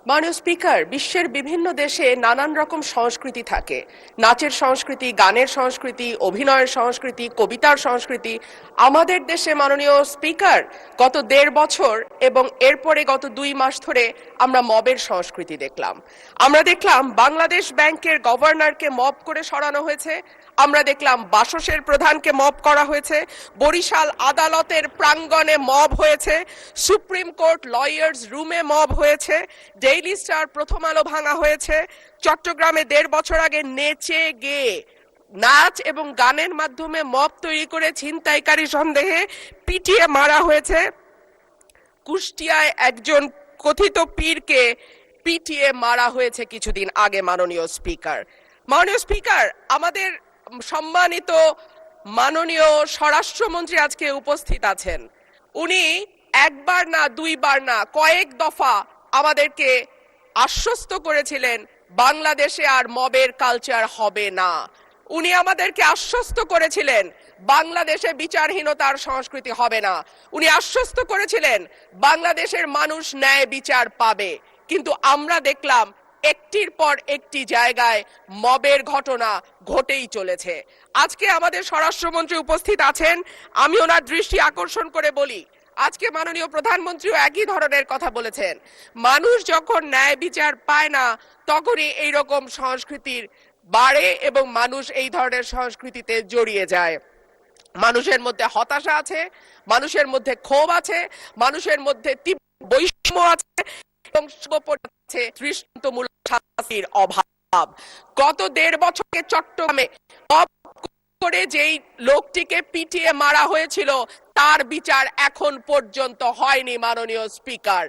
মাননীয় স্পিকার, বিশ্বের বিভিন্ন দেশে নানান রকম সংস্কৃতি থাকে। নাচের সংস্কৃতি, গানের সংস্কৃতি, অভিনয়ের সংস্কৃতি, কবিতার সংস্কৃতি। আমাদের দেশে মাননীয় স্পিকার গত ১.৫ বছর এবং এরপরে গত ২ মাস ধরে আমরা মবের সংস্কৃতি দেখলাম। আমরা দেখলাম বাংলাদেশ ব্যাংকের গভর্নরকে মব করে সরানো হয়েছে। আমরা দেখলাম বাসসের প্রধানকে মব করা হয়েছে। বরিশাল আদালতের প্রাঙ্গণে মব হয়েছে। সুপ্রিম কোর্ট লয়ার্স রুমে মব হয়েছে। ডেইলি স্টার, প্রথম আলো ভাঙা হয়েছে। চট্টগ্রামে ১.৫ বছর আগে নেচে গেয়ে নাচ এবং গানের মাধ্যমে মব তৈরি করে ছিনতাইকারী সন্দেহে পিটিয়ে মারা হয়েছে। কুষ্টিয়ায় একজন কথিত পীরকে পিটিয়ে মারা হয়েছে কিছুদিন আগে। মাননীয় স্পিকার, আমাদের সম্মানিত মাননীয় স্বরাষ্ট্রমন্ত্রী আজকে উপস্থিত আছেন। উনি একবার না, দুইবার না, কয়েক দফা আমাদেরকে আশ্বস্ত করেছিলেন বাংলাদেশে আর মবের কালচার হবে না। উনি আমাদেরকে আশ্বস্ত করেছিলেন বাংলাদেশে বিচারহীনতার সংস্কৃতি হবে না। উনি আশ্বস্ত করেছিলেন বাংলাদেশের মানুষ ন্যায় বিচার পাবে। কিন্তু আমরা দেখলাম একটির পর একটি জায়গায় মবের ঘটনা ঘটেই চলেছে। আজকে আমাদের স্বরাষ্ট্রমন্ত্রী উপস্থিত আছেন। আমি ওনার দৃষ্টি আকর্ষণ করে বলি, আজকে মাননীয় প্রধানমন্ত্রীও একই ধরনের কথা বলেছেন। মানুষ যখন ন্যায় বিচার পায় না তখনই এইরকম সংস্কৃতির বাড়ে এবং মানুষ এই ধরনের সংস্কৃতিতে জড়িয়ে যায়। মানুষের মধ্যে হতাশা আছে, মানুষের মধ্যে ক্ষোভ আছে, মানুষের মধ্যে তীব্র বৈষম্য আছে এবং সর্বোপরি দৃষ্টান্তমূলক শাস্তির অভাব। গত ১.৫ বছরে চট্টগ্রামে করে যেই লোকটিকে পিটিয়ে মারা হয়েছিল তার বিচার এখন পর্যন্ত হয়নি। মাননীয় স্পিকার,